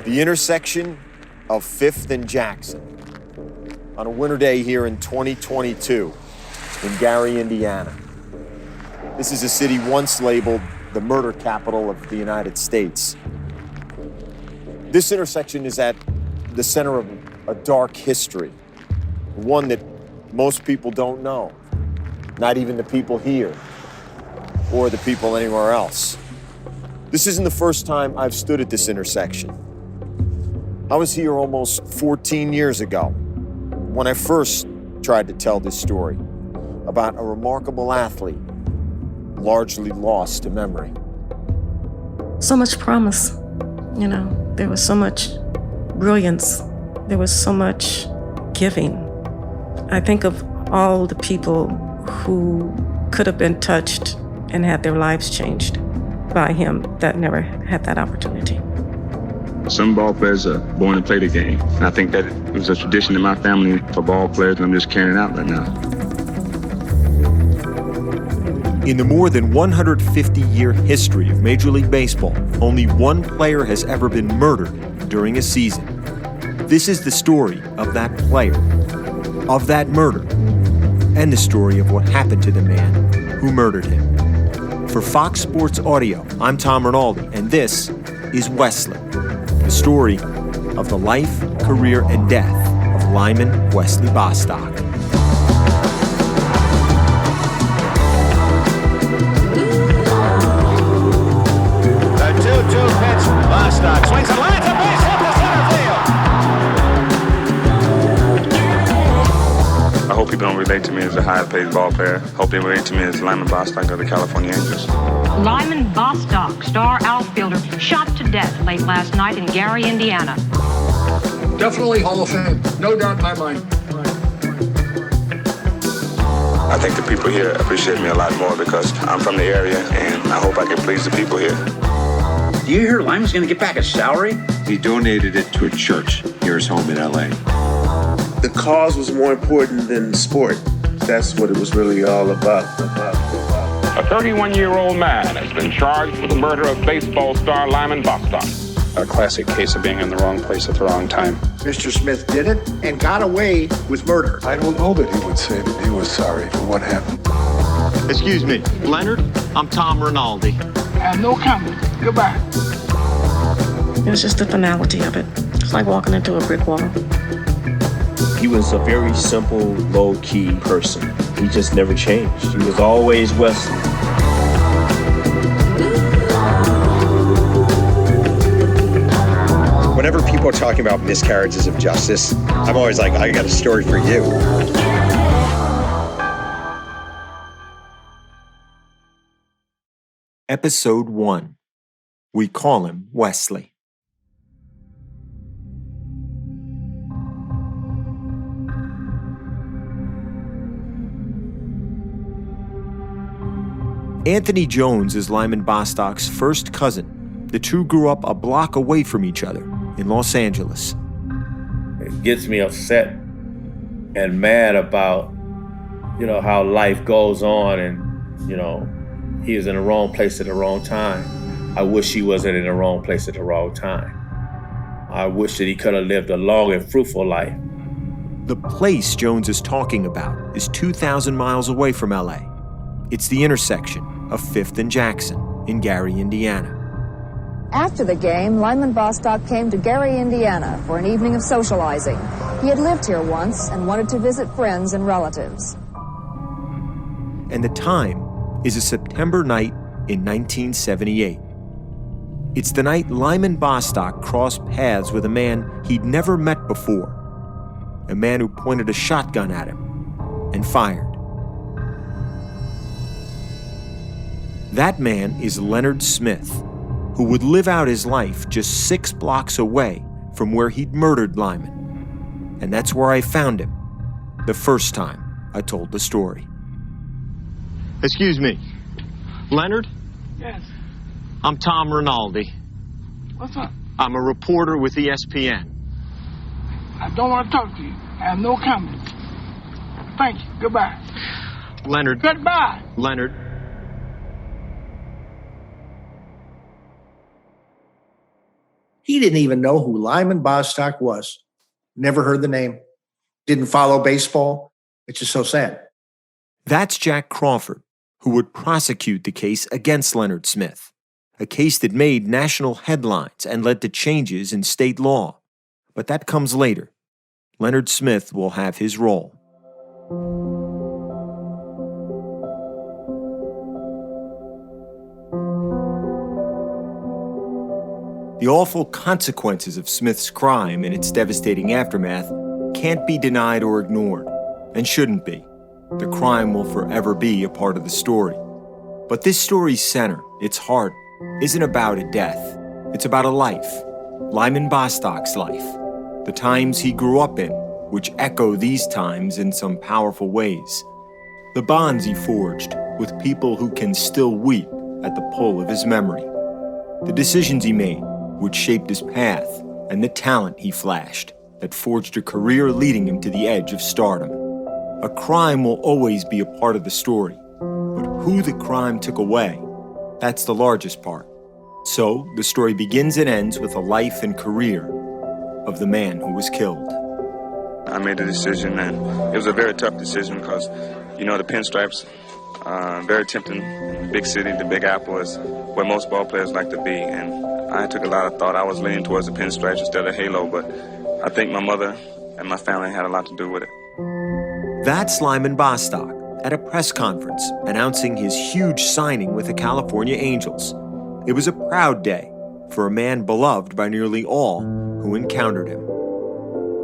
The intersection of 5th and Jackson on a winter day here in 2022 in Gary, Indiana. This is a city once labeled the murder capital of the United States. This intersection is at the center of a dark history, one that most people don't know, not even the people here or the people anywhere else. This isn't the first time I've stood at this intersection. I was here almost 14 years ago when I first tried to tell this story about a remarkable athlete largely lost to memory. So much promise, you know, there was so much brilliance, there was so much giving. I think of all the people who could have been touched and had their lives changed by him that never had that opportunity. Some ball players are born to play the game. And I think that it was a tradition in my family for ball players, and I'm just carrying it out right now. In the more than 150-year history of Major League Baseball, only one player has ever been murdered during a season. This is the story of that player, of that murder, and the story of what happened to the man who murdered him. For Fox Sports Audio, I'm Tom Rinaldi, and this is Wesley, the story of the life, career, and death of Lyman Wesley Bostock. The 2-2 pitch. Bostock swings and lines a base hit to center field. I hope people don't relate to me as a high-paid ball player. Hope they relate to me as Lyman Bostock of the California Angels. Lyman Bostock, star outfielder, shot to death late last night in Gary, Indiana. Definitely Hall of Fame, no doubt in my mind. I think the people here appreciate me a lot more because I'm from the area, and I hope I can please the people here. Do you hear Lyman's going to get back his salary? He donated it to a church near his home in L.A. The cause was more important than the sport. That's what it was really all about. A 31-year-old man has been charged with the murder of baseball star Lyman Bostock. A classic case of being in the wrong place at the wrong time. Mr. Smith did it and got away with murder. I don't know that he would say that he was sorry for what happened. Excuse me, Leonard, I'm Tom Rinaldi. And no comment. Goodbye. It was just the finality of it. It's like walking into a brick wall. He was a very simple, low-key person. He just never changed. He was always Wesley. Whenever people are talking about miscarriages of justice, I'm always like, I got a story for you. Episode 1. We call him Wesley. Anthony Jones is Lyman Bostock's first cousin. The two grew up a block away from each other in Los Angeles. It gets me upset and mad about, how life goes on and, he was in the wrong place at the wrong time. I wish he wasn't in the wrong place at the wrong time. I wish that he could have lived a long and fruitful life. The place Jones is talking about is 2,000 miles away from LA. It's the intersection of 5th and Jackson in Gary, Indiana. After the game, Lyman Bostock came to Gary, Indiana for an evening of socializing. He had lived here once and wanted to visit friends and relatives. And the time is a September night in 1978. It's the night Lyman Bostock crossed paths with a man he'd never met before, a man who pointed a shotgun at him and fired. That man is Leonard Smith, who would live out his life just 6 blocks away from where he'd murdered Lyman. And that's where I found him the first time I told the story. Excuse me, Leonard? Yes. I'm Tom Rinaldi. What's up? I'm a reporter with ESPN. I don't want to talk to you. I have no comment. Thank you. Goodbye. Leonard. Goodbye. Leonard. He didn't even know who Lyman Bostock was. Never heard the name. Didn't follow baseball. It's just so sad. That's Jack Crawford, who would prosecute the case against Leonard Smith, a case that made national headlines and led to changes in state law. But that comes later. Leonard Smith will have his role. The awful consequences of Smith's crime and its devastating aftermath can't be denied or ignored, and shouldn't be. The crime will forever be a part of the story. But this story's center, its heart, isn't about a death. It's about a life. Lyman Bostock's life. The times he grew up in, which echo these times in some powerful ways. The bonds he forged with people who can still weep at the pull of his memory. The decisions he made, which shaped his path, and the talent he flashed that forged a career leading him to the edge of stardom. A crime will always be a part of the story, but who the crime took away, that's the largest part. So, the story begins and ends with the life and career of the man who was killed. I made a decision, and it was a very tough decision because, you know, the pinstripes, very tempting. Big city, the Big Apple is where most ball players like to be, and I took a lot of thought. I was leaning towards the pinstripes instead of halo, but I think my mother and my family had a lot to do with it. That's Lyman Bostock at a press conference announcing his huge signing with the California Angels. It was a proud day for a man beloved by nearly all who encountered him.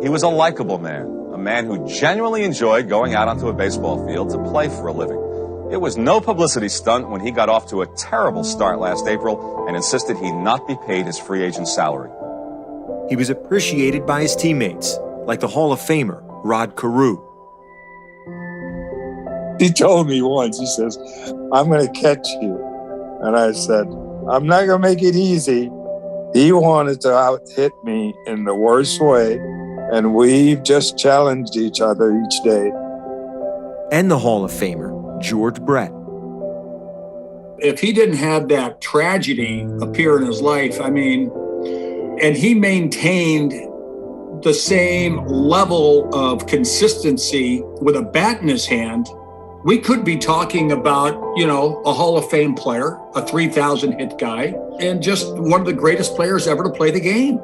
He was a likable man, a man who genuinely enjoyed going out onto a baseball field to play for a living. It was no publicity stunt when he got off to a terrible start last April and insisted he not be paid his free agent salary. He was appreciated by his teammates, like the Hall of Famer, Carew. He told me once, he says, "I'm going to catch you." And I said, "I'm not going to make it easy." He wanted to out-hit me in the worst way, and we've just challenged each other each day. And the Hall of Famer, George Brett. If he didn't have that tragedy appear in his life, and he maintained the same level of consistency with a bat in his hand, we could be talking about, a Hall of Fame player, a 3,000 hit guy, and just one of the greatest players ever to play the game.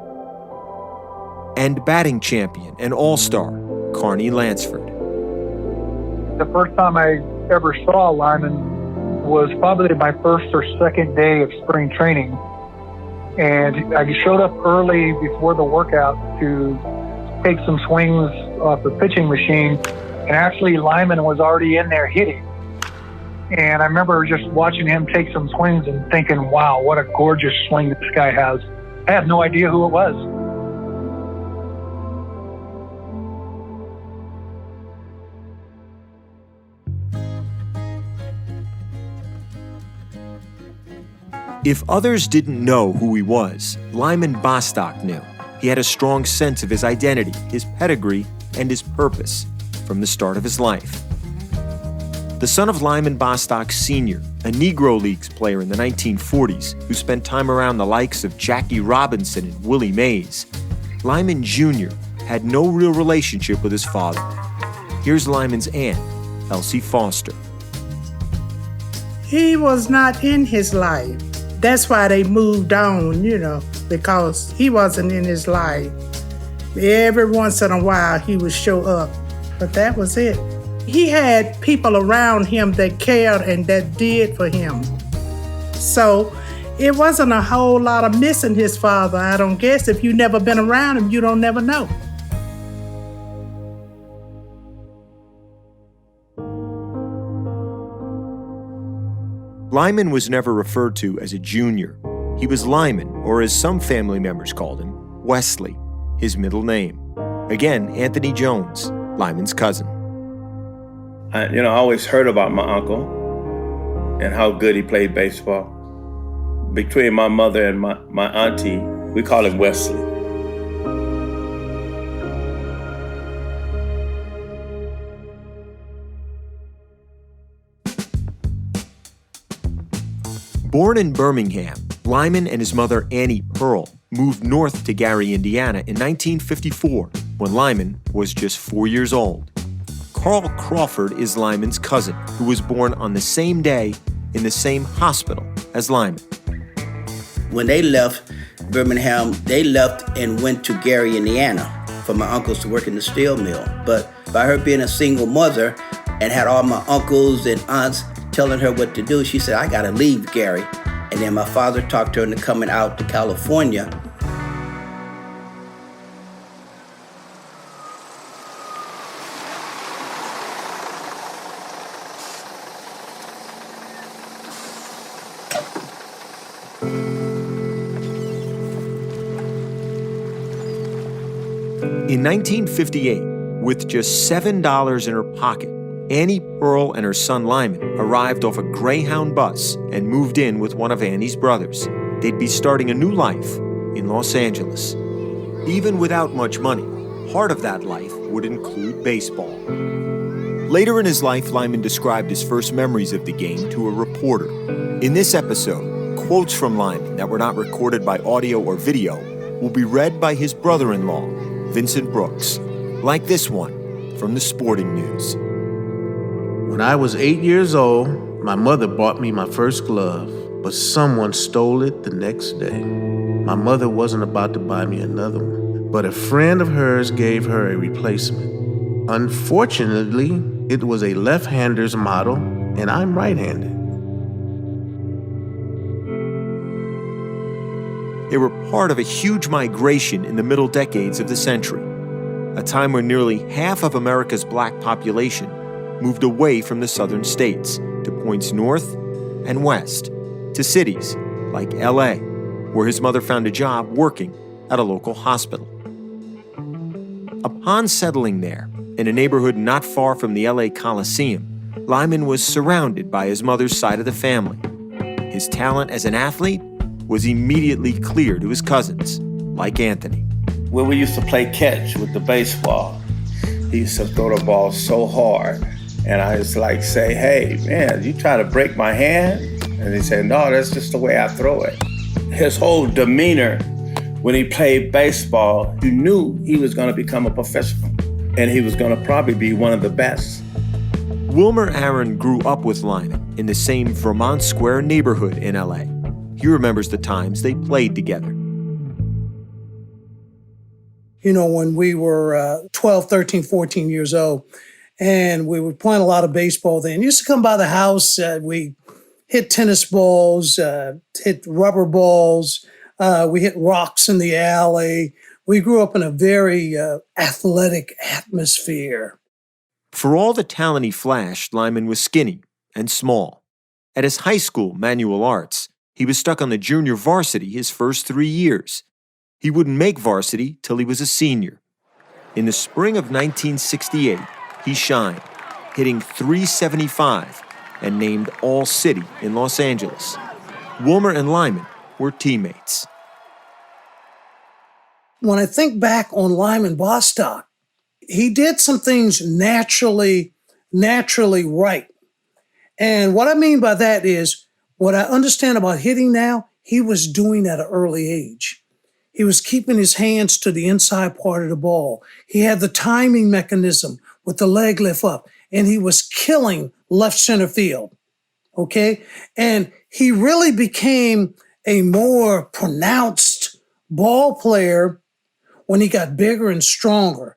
And batting champion and all-star, Carney Lansford. The first time I ever saw Lyman was probably my first or second day of spring training. And I showed up early before the workout to take some swings off the pitching machine. And actually, Lyman was already in there hitting. And I remember just watching him take some swings and thinking, wow, what a gorgeous swing this guy has. I had no idea who it was. If others didn't know who he was, Lyman Bostock knew. He had a strong sense of his identity, his pedigree, and his purpose from the start of his life. The son of Lyman Bostock Sr., a Negro Leagues player in the 1940s who spent time around the likes of Jackie Robinson and Willie Mays, Lyman Jr. had no real relationship with his father. Here's Lyman's aunt, Elsie Foster. He was not in his life. That's why they moved on, because he wasn't in his life. Every once in a while, he would show up, but that was it. He had people around him that cared and that did for him. So it wasn't a whole lot of missing his father. I don't guess if you've never been around him, you don't never know. Lyman was never referred to as a junior. He was Lyman, or as some family members called him, Wesley, his middle name. Again, Anthony Jones, Lyman's cousin. I always heard about my uncle and how good he played baseball. Between my mother and my auntie, we call him Wesley. Born in Birmingham, Lyman and his mother Annie Pearl moved north to Gary, Indiana in 1954 when Lyman was just 4 years old. Carl Crawford is Lyman's cousin, who was born on the same day in the same hospital as Lyman. When they left Birmingham, they left and went to Gary, Indiana for my uncles to work in the steel mill. But by her being a single mother and had all my uncles and aunts telling her what to do, she said, I gotta leave Gary. And then my father talked her into coming out to California. In 1958, with just $7 in her pocket, Annie Pearl and her son Lyman arrived off a Greyhound bus and moved in with one of Annie's brothers. They'd be starting a new life in Los Angeles. Even without much money, part of that life would include baseball. Later in his life, Lyman described his first memories of the game to a reporter. In this episode, quotes from Lyman that were not recorded by audio or video will be read by his brother-in-law, Vincent Brooks, like this one from the Sporting News. When I was 8 years old, my mother bought me my first glove, but someone stole it the next day. My mother wasn't about to buy me another one, but a friend of hers gave her a replacement. Unfortunately, it was a left-hander's model, and I'm right-handed. They were part of a huge migration in the middle decades of the century, a time when nearly half of America's black population moved away from the southern states to points north and west, to cities like LA, where his mother found a job working at a local hospital. Upon settling there, in a neighborhood not far from the LA Coliseum, Lyman was surrounded by his mother's side of the family. His talent as an athlete was immediately clear to his cousins, like Anthony. When we used to play catch with the baseball, he used to throw the ball so hard. And I used to say, hey, man, you try to break my hand? And he said, no, that's just the way I throw it. His whole demeanor when he played baseball, you knew he was going to become a professional. And he was going to probably be one of the best. Wilmer Aaron grew up with Lyman in the same Vermont Square neighborhood in LA. He remembers the times they played together. You know, when we were 12, 13, 14 years old, and we were playing a lot of baseball then. Used to come by the house, we hit tennis balls, hit rubber balls, we hit rocks in the alley. We grew up in a very athletic atmosphere. For all the talent he flashed, Lyman was skinny and small. At his high school, Manual Arts, he was stuck on the junior varsity his first 3 years. He wouldn't make varsity till he was a senior. In the spring of 1968, he shined, hitting .375 and named All-City in Los Angeles. Wilmer and Lyman were teammates. When I think back on Lyman Bostock, he did some things naturally right. And what I mean by that is, what I understand about hitting now, he was doing at an early age. He was keeping his hands to the inside part of the ball. He had the timing mechanism with the leg lift up, and he was killing left center field, okay? And he really became a more pronounced ball player when he got bigger and stronger.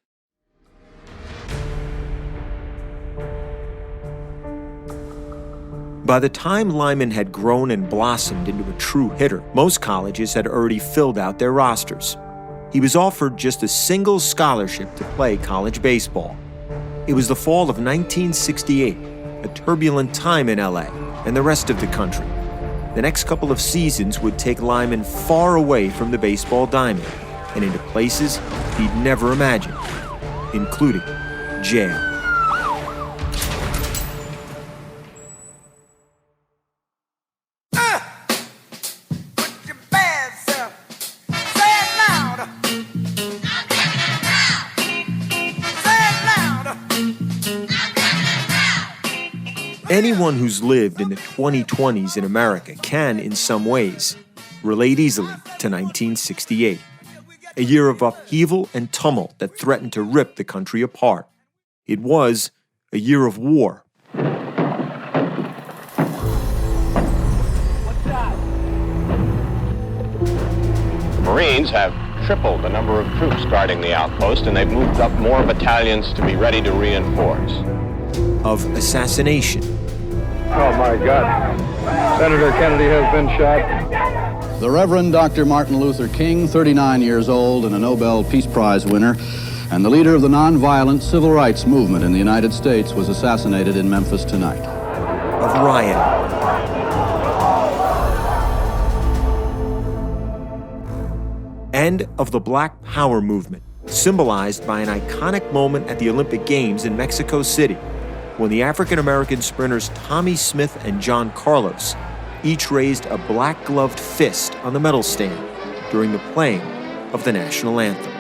By the time Lyman had grown and blossomed into a true hitter, most colleges had already filled out their rosters. He was offered just a single scholarship to play college baseball. It was the fall of 1968, a turbulent time in LA and the rest of the country. The next couple of seasons would take Lyman far away from the baseball diamond and into places he'd never imagined, including jail. Anyone who's lived in the 2020s in America can, in some ways, relate easily to 1968, a year of upheaval and tumult that threatened to rip the country apart. It was a year of war. Marines have tripled the number of troops guarding the outpost, and they've moved up more battalions to be ready to reinforce. Of assassination. Oh, my God. Senator Kennedy has been shot. The Reverend Dr. Martin Luther King, 39 years old and a Nobel Peace Prize winner, and the leader of the nonviolent civil rights movement in the United States, was assassinated in Memphis tonight. Of rioting. And of the Black Power movement, symbolized by an iconic moment at the Olympic Games in Mexico City, when the African-American sprinters Tommie Smith and John Carlos each raised a black-gloved fist on the medal stand during the playing of the national anthem.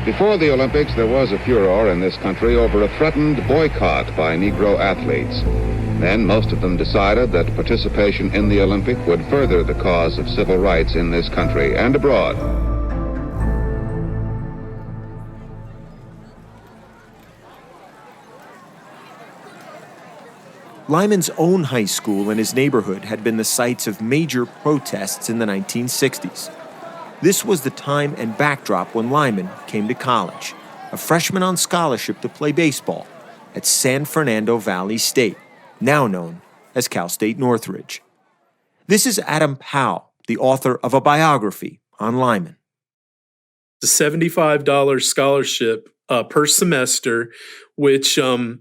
Before the Olympics, there was a furor in this country over a threatened boycott by Negro athletes. Then most of them decided that participation in the Olympic would further the cause of civil rights in this country and abroad. Lyman's own high school and his neighborhood had been the sites of major protests in the 1960s. This was the time and backdrop when Lyman came to college, a freshman on scholarship to play baseball at San Fernando Valley State, now known as Cal State Northridge. This is Adam Powell, the author of a biography on Lyman. The $75 scholarship per semester, which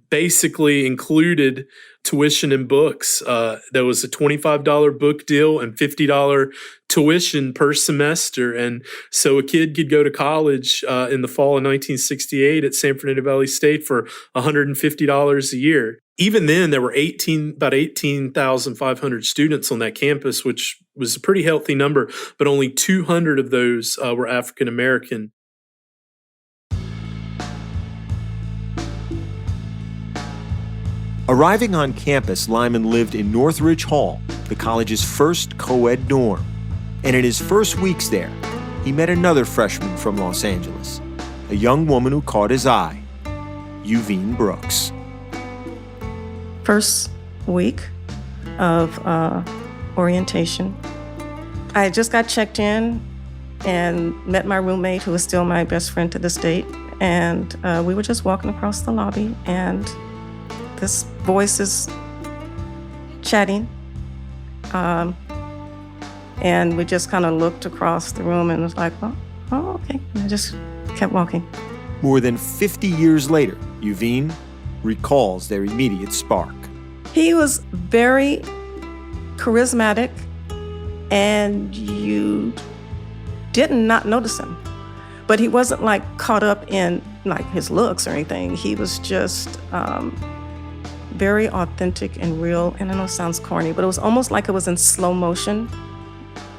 basically included tuition and books. There was a $25 book deal and $50 tuition per semester. And so a kid could go to college in the fall of 1968 at San Fernando Valley State for $150 a year. Even then, there were about 18,500 students on that campus, which was a pretty healthy number, but only 200 of those were African American. Arriving on campus, Lyman lived in Northridge Hall, the college's first co-ed dorm. And in his first weeks there, he met another freshman from Los Angeles, a young woman who caught his eye, Yuvine Brooks. First week of orientation, I just got checked in and met my roommate, who is still my best friend to this date. And we were just walking across the lobby, and this voice is chatting. And we just kind of looked across the room and was like, oh, okay. And I just kept walking. More than 50 years later, Yuvine recalls their immediate spark. He was very charismatic, and you did not notice him. But he wasn't like caught up in like his looks or anything. He was just very authentic and real. And I know it sounds corny, but it was almost like it was in slow motion.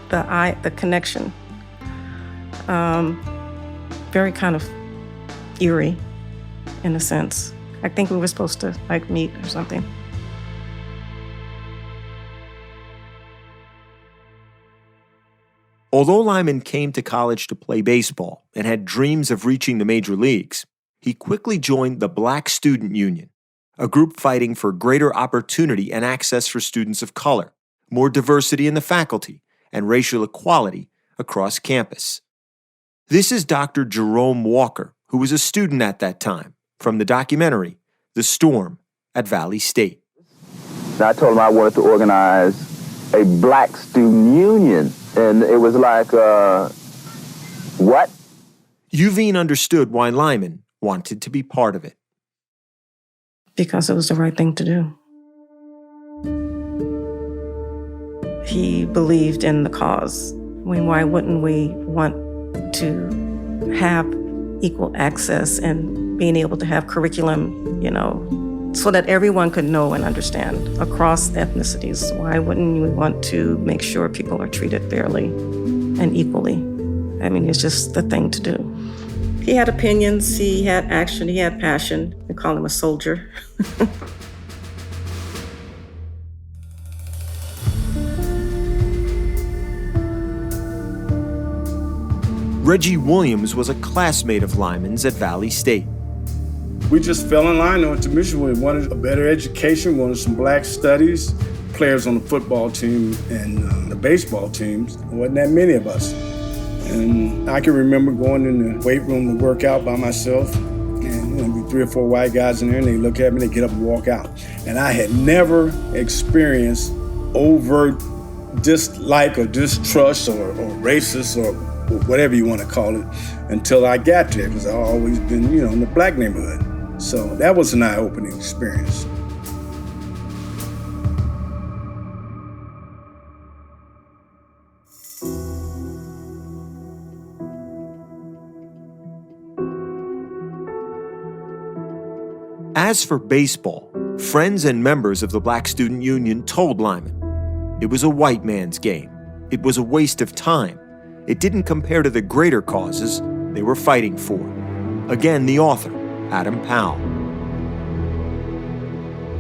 The connection, very kind of eerie in a sense. I think we were supposed to like meet or something. Although Lyman came to college to play baseball and had dreams of reaching the major leagues, he quickly joined the Black Student Union, a group fighting for greater opportunity and access for students of color, more diversity in the faculty, and racial equality across campus. This is Dr. Jerome Walker, who was a student at that time, from the documentary, The Storm at Valley State. I told him I wanted to organize a Black Student Union, and it was like, what? Yuvine understood why Lyman wanted to be part of it. Because it was the right thing to do. He believed in the cause. I mean, why wouldn't we want to have equal access and being able to have curriculum, so that everyone could know and understand across ethnicities? Why wouldn't you want to make sure people are treated fairly and equally? I mean, it's just the thing to do. He had opinions, he had action, he had passion. We call him a soldier. Reggie Williams was a classmate of Lyman's at Valley State. We just fell in line on to mission. We wanted a better education, wanted some black studies, players on the football team and the baseball teams. There wasn't that many of us. And I can remember going in the weight room to work out by myself. And there'd be 3 or 4 white guys in there, and they look at me, they get up and walk out. And I had never experienced overt dislike or distrust or racist or whatever you want to call it until I got there, because I've always been, in the black neighborhood. So that was an eye-opening experience. As for baseball, friends and members of the Black Student Union told Lyman it was a white man's game. It was a waste of time. It didn't compare to the greater causes they were fighting for. Again, the author, Adam Powell.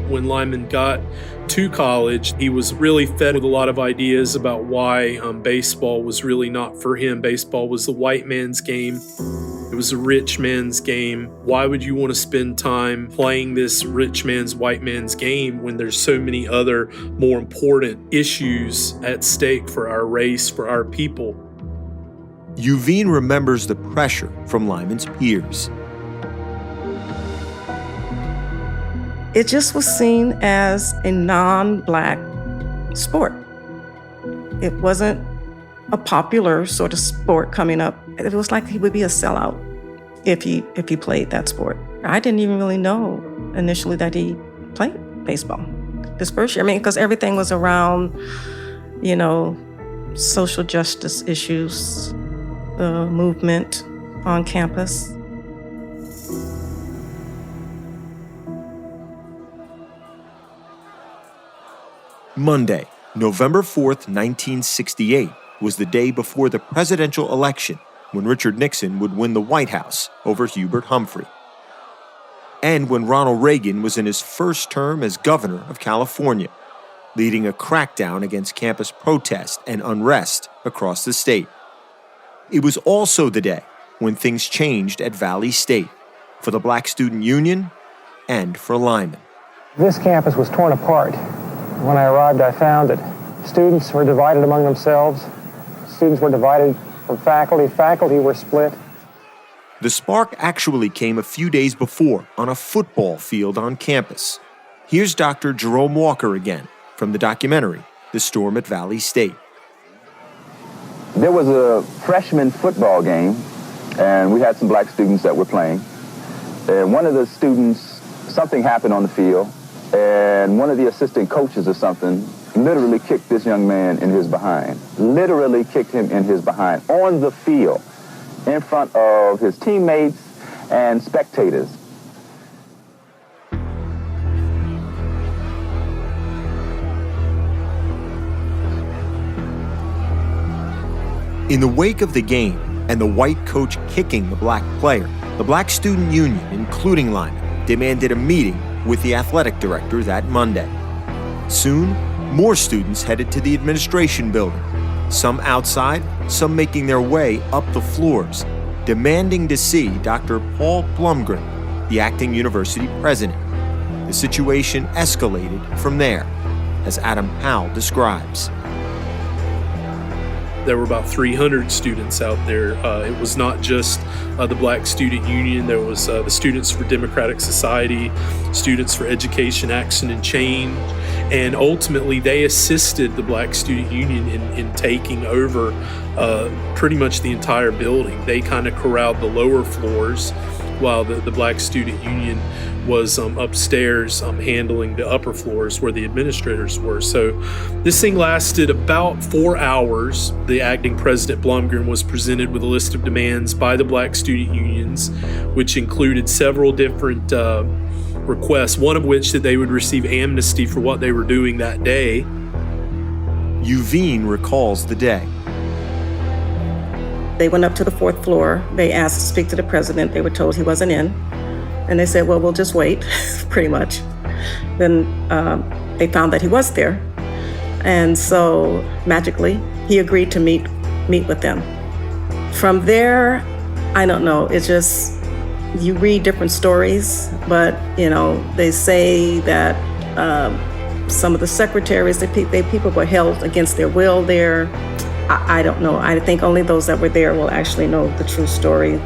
When Lyman got to college, he was really fed with a lot of ideas about why baseball was really not for him. Baseball was the white man's game. It was a rich man's game. Why would you want to spend time playing this rich man's, white man's game when there's so many other more important issues at stake for our race, for our people? Yuvine remembers the pressure from Lyman's peers. It just was seen as a non-black sport. It wasn't a popular sort of sport coming up. It was like he would be a sellout if he played that sport. I didn't even really know initially that he played baseball this first year. I mean, because everything was around, social justice issues, the movement on campus. Monday, November 4th, 1968, was the day before the presidential election when Richard Nixon would win the White House over Hubert Humphrey, and when Ronald Reagan was in his first term as governor of California, leading a crackdown against campus protest and unrest across the state. It was also the day when things changed at Valley State for the Black Student Union and for Lyman. This campus was torn apart. When I arrived, I found that students were divided among themselves. Students were divided from faculty. Faculty were split. The spark actually came a few days before on a football field on campus. Here's Dr. Jerome Walker again from the documentary, The Storm at Valley State. There was a freshman football game, and we had some black students that were playing. And one of the students, something happened on the field, and one of the assistant coaches or something literally kicked this young man in his behind. Literally kicked him in his behind on the field in front of his teammates and spectators. In the wake of the game and the white coach kicking the black player, the Black Student Union, including Lyman, demanded a meeting with the athletic director that Monday. Soon, more students headed to the administration building, some outside, some making their way up the floors, demanding to see Dr. Paul Blumgren, the acting university president. The situation escalated from there, as Adam Powell describes. There were about 300 students out there. It was not just the Black Student Union. There was the Students for Democratic Society, Students for Education, Action, and Change. And ultimately, they assisted the Black Student Union in taking over pretty much the entire building. They kind of corralled the lower floors while the Black Student Union was upstairs handling the upper floors where the administrators were. So this thing lasted about 4 hours. The acting president, Blumgren, was presented with a list of demands by the Black Student Unions, which included several different requests, one of which that they would receive amnesty for what they were doing that day. Yuvine recalls the day. They went up to the 4th floor. They asked to speak to the president. They were told he wasn't in. And they said, well, we'll just wait, pretty much. Then they found that he was there. And so magically, he agreed to meet with them. From there, I don't know. It's just, you read different stories, but, they say that some of the secretaries, people were held against their will there. I don't know. I think only those that were there will actually know the true story.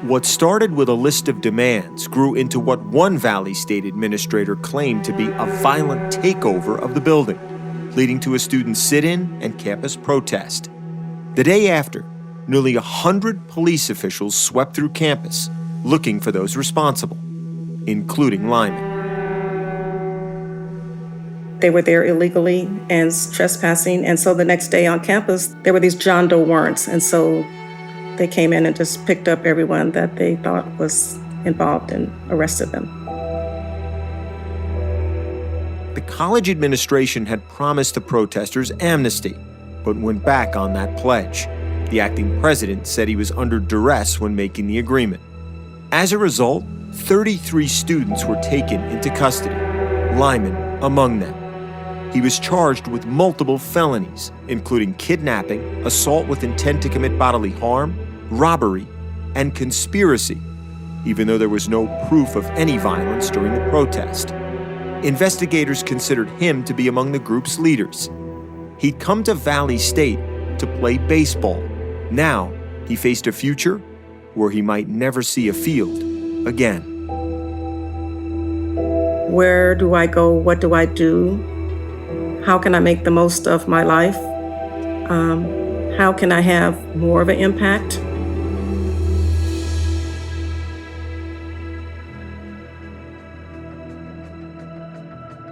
What started with a list of demands grew into what one Valley State administrator claimed to be a violent takeover of the building, leading to a student sit-in and campus protest. The day after, nearly 100 police officials swept through campus looking for those responsible, including Lyman. They were there illegally and trespassing, and so the next day on campus, there were these John Doe warrants, and so they came in and just picked up everyone that they thought was involved and arrested them. The college administration had promised the protesters amnesty, but went back on that pledge. The acting president said he was under duress when making the agreement. As a result, 33 students were taken into custody, Lyman among them. He was charged with multiple felonies, including kidnapping, assault with intent to commit bodily harm, robbery, and conspiracy, even though there was no proof of any violence during the protest. Investigators considered him to be among the group's leaders. He'd come to Valley State to play baseball. Now, he faced a future where he might never see a field again. Where do I go? What do I do? How can I make the most of my life? How can I have more of an impact?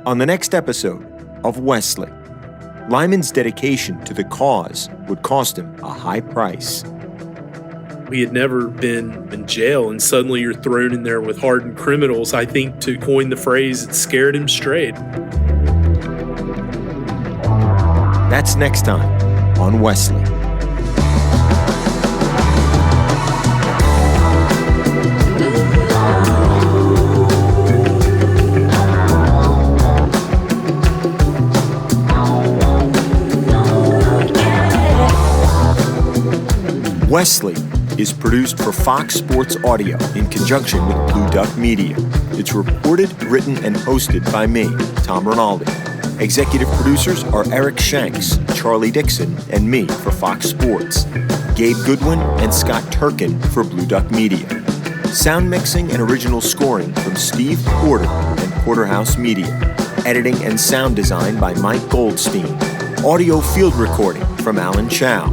On the next episode of Wesley, Lyman's dedication to the cause would cost him a high price. He had never been in jail, and suddenly you're thrown in there with hardened criminals. I think, to coin the phrase, it scared him straight. That's next time on Wesley. Wesley is produced for Fox Sports Audio in conjunction with Blue Duck Media. It's reported, written, and hosted by me, Tom Rinaldi. Executive producers are Eric Shanks, Charlie Dixon, and me for Fox Sports, Gabe Goodwin and Scott Turkin for Blue Duck Media. Sound mixing and original scoring from Steve Porter and Porterhouse Media. Editing and sound design by Mike Goldstein. Audio field recording from Alan Chow.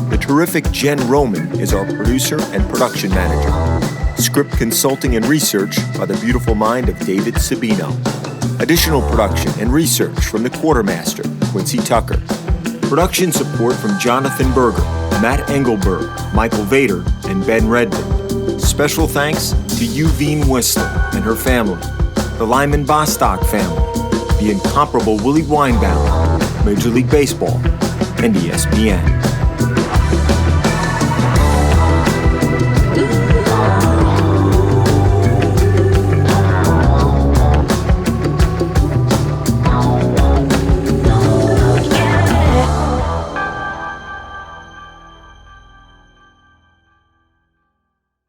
The terrific Jen Roman is our producer and production manager. Script consulting and research by the beautiful mind of David Sabino. Additional production and research from the quartermaster, Quincy Tucker. Production support from Jonathan Berger, Matt Engelberg, Michael Vader, and Ben Redmond. Special thanks to Yuveen Whistler and her family, the Lyman Bostock family, the incomparable Willie Weinbaum, Major League Baseball, and ESPN.